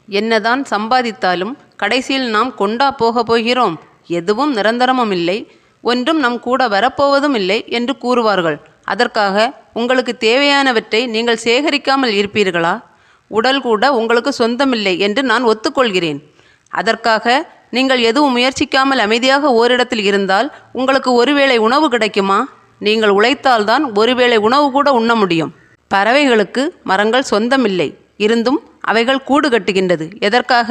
என்னதான் சம்பாதித்தாலும் கடைசியில் நாம் கொண்டா போகப் போகிறோம்? எதுவும் நிரந்தரமும் இல்லை, ஒன்றும் நம் கூட வரப்போவதும் இல்லை என்று கூறுவார்கள். அதற்காக உங்களுக்கு தேவையானவற்றை நீங்கள் சேகரிக்காமல் இருப்பீர்களா? உடல் கூட உங்களுக்கு சொந்தமில்லை என்று நான் ஒத்துக்கொள்கிறேன். அதற்காக நீங்கள் எதுவும் முயற்சிக்காமல் அமைதியாக ஓரிடத்தில் இருந்தால் உங்களுக்கு ஒருவேளை உணவு கிடைக்குமா? நீங்கள் உழைத்தால்தான் ஒருவேளை உணவு கூட உண்ண முடியும். பறவைகளுக்கு மரங்கள் சொந்தமில்லை, இருந்தும் அவைகள் கூடு கட்டுகின்றது. எதற்காக?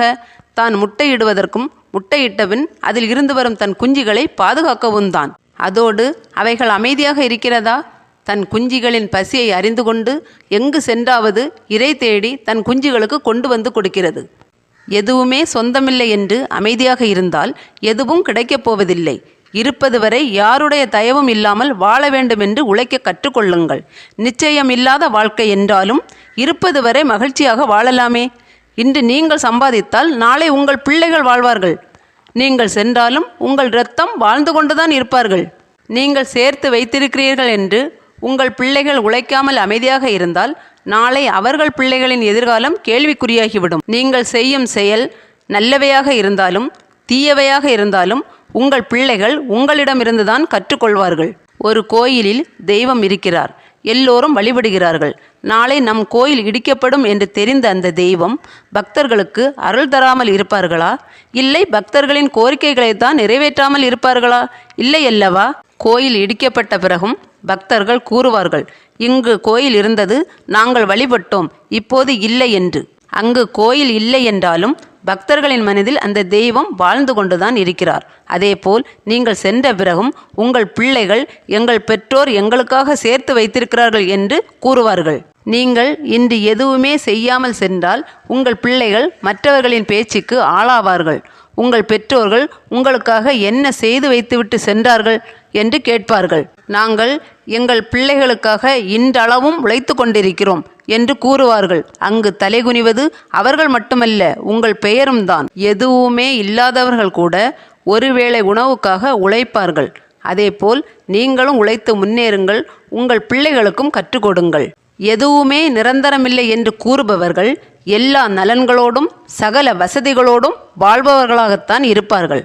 தான் முட்டையிடுவதற்கும் முட்டையிட்டபின் அதில் இருந்து வரும் தன் குஞ்சுகளை பாதுகாக்கவும் தான். அதோடு அவைகள் அமைதியாக இருக்கிறதா? தன் குஞ்சுகளின் பசியை அறிந்து கொண்டு எங்கு சென்றாவது இரை தேடி தன் குஞ்சுகளுக்கு கொண்டு வந்து கொடுக்கிறது. எதுவுமே சொந்தமில்லை என்று அமைதியாக இருந்தால் எதுவும் கிடைக்கப் போவதில்லை. இருப்பது வரை யாருடைய தயவும் இல்லாமல் வாழ வேண்டும் என்று உழைக்க கற்றுக்கொள்ளுங்கள். நிச்சயம் இல்லாத வாழ்க்கை என்றாலும் இருப்பது வரை மகிழ்ச்சியாக வாழலாமே. இன்று நீங்கள் சம்பாதித்தால் நாளை உங்கள் பிள்ளைகள் வாழ்வார்கள். நீங்கள் சென்றாலும் உங்கள் இரத்தம் வாழ்ந்து கொண்டுதான் இருப்பார்கள். நீங்கள் சேர்த்து வைத்திருக்கிறீர்கள் என்று உங்கள் பிள்ளைகள் உழைக்காமல் அமைதியாக இருந்தால் நாளை அவர்கள் பிள்ளைகளின் எதிர்காலம் கேள்விக்குறியாகிவிடும். நீங்கள் செய்யும் செயல் நல்லவையாக இருந்தாலும் தீயவையாக இருந்தாலும் உங்கள் பிள்ளைகள் உங்களிடமிருந்துதான் கற்றுக்கொள்வார்கள். ஒரு கோயிலில் தெய்வம் இருக்கிறார், எல்லோரும் வழிபடுகிறார்கள். நாளை நம் கோயில் இடிக்கப்படும் என்று தெரிந்த அந்த தெய்வம் பக்தர்களுக்கு அருள் தராமல் இருப்பார்களா? இல்லை, பக்தர்களின் கோரிக்கைகளை தான் நிறைவேற்றாமல் இருப்பார்களா? இல்லை அல்லவா? கோயில் இடிக்கப்பட்ட பிறகும் பக்தர்கள் கூறுவார்கள், இங்கு கோயில் இருந்தது, நாங்கள் வழிபட்டோம், இப்போது இல்லை என்று. அங்கு கோயில் இல்லை என்றாலும் பக்தர்களின் மனதில் அந்த தெய்வம் வாழ்ந்து கொண்டுதான் இருக்கிறார். அதேபோல் நீங்கள் சென்ற பிறகும் உங்கள் பிள்ளைகள் எங்கள் பெற்றோர் எங்களுக்காக சேர்த்து வைத்திருக்கிறார்கள் என்று கூறுவார்கள். நீங்கள் இன்று எதுவுமே செய்யாமல் சென்றால் உங்கள் பிள்ளைகள் மற்றவர்களின் பேச்சுக்கு ஆளாவார்கள். உங்கள் பெற்றோர்கள் உங்களுக்காக என்ன செய்து வைத்துவிட்டு சென்றார்கள் என்று கேட்பார்கள். நாங்கள் எங்கள் பிள்ளைகளுக்காக இன்றளவும் உழைத்து கொண்டிருக்கிறோம் என்று கூறுவார்கள். அங்கு தலைகுனிவது அவர்கள் மட்டுமல்ல, உங்கள் பெயரும் தான். எதுவுமே இல்லாதவர்கள் கூட ஒருவேளை உணவுக்காக உழைப்பார்கள். அதேபோல் நீங்களும் உழைத்து முன்னேறுங்கள், உங்கள் பிள்ளைகளுக்கும் கற்றுக் கொடுங்கள். எதுவுமே நிரந்தரமில்லை என்று கூறுபவர்கள் எல்லா நலன்களோடும் சகல வசதிகளோடும் வாழ்பவர்களாகத்தான் இருப்பார்கள்.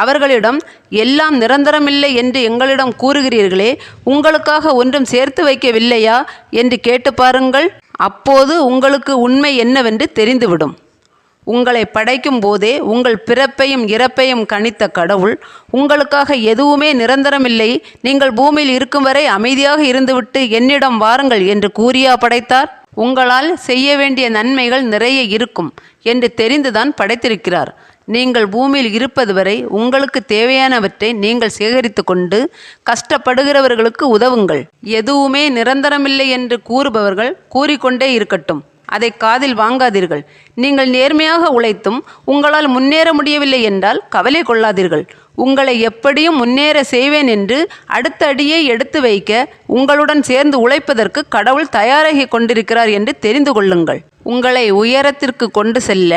அவர்களிடம் எல்லாம் நிரந்தரமில்லை என்று எங்களிடம் கூறுகிறீர்களே, உங்களுக்காக ஒன்றும் சேர்த்து வைக்கவில்லையா என்று கேட்டு பாருங்கள். அப்போது உங்களுக்கு உண்மை என்னவென்று தெரிந்துவிடும். உங்களை படைக்கும் போதே உங்கள் பிறப்பையும் இறப்பையும் கணித்த கடவுள் உங்களுக்காக எதுவுமே நிரந்தரமில்லை, நீங்கள் பூமியில் இருக்கும் வரை அமைதியாக இருந்துவிட்டு என்னிடம் வாருங்கள் என்று கூறியா படைத்தார்? உங்களால் செய்ய வேண்டிய நன்மைகள் நிறைய இருக்கும் என்று தெரிந்துதான் படைத்திருக்கிறார். நீங்கள் பூமியில் இருப்பது வரை உங்களுக்கு தேவையானவற்றை நீங்கள் சேகரித்து கொண்டு கஷ்டப்படுகிறவர்களுக்கு உதவுங்கள். எதுவுமே நிரந்தரமில்லை என்று கூறுபவர்கள் கூறிக்கொண்டே இருக்கட்டும், அதை காதில் வாங்காதீர்கள். நீங்கள் நேர்மையாக உழைத்தும் உங்களால் முன்னேற முடியவில்லை என்றால் கவலை கொள்ளாதீர்கள். உங்களை எப்படியும் முன்னேற செய்வேன் என்று அடுத்த அடியை எடுத்து வைக்க உங்களுடன் சேர்ந்து உழைப்பதற்கு கடவுள் தயாராகி கொண்டிருக்கிறார் என்று தெரிந்து கொள்ளுங்கள். உங்களை உயரத்திற்கு கொண்டு செல்ல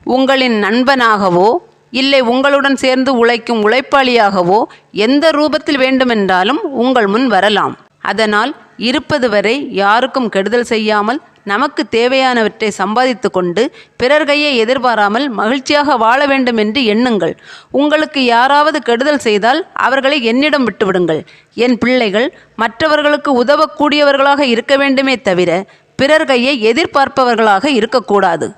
உங்களின் நண்பனாகவோ இல்லை உங்களுடன் சேர்ந்து உழைக்கும் உழைப்பாளியாகவோ எந்த ரூபத்தில் வேண்டுமென்றாலும் உங்கள் முன் வரலாம். அதனால் இருப்பது வரை யாருக்கும் கெடுதல் செய்யாமல் நமக்கு தேவையானவற்றை சம்பாதித்து கொண்டு பிறர் கையை எதிர்பாராமல் மகிழ்ச்சியாக வாழ வேண்டும் என்று எண்ணுங்கள். உங்களுக்கு யாராவது கெடுதல் செய்தால் அவர்களை என்னிடம் விட்டுவிடுங்கள். என் பிள்ளைகள் மற்றவர்களுக்கு உதவக்கூடியவர்களாக இருக்க வேண்டுமே தவிர பிறர் கையை எதிர்பார்ப்பவர்களாக இருக்கக்கூடாது.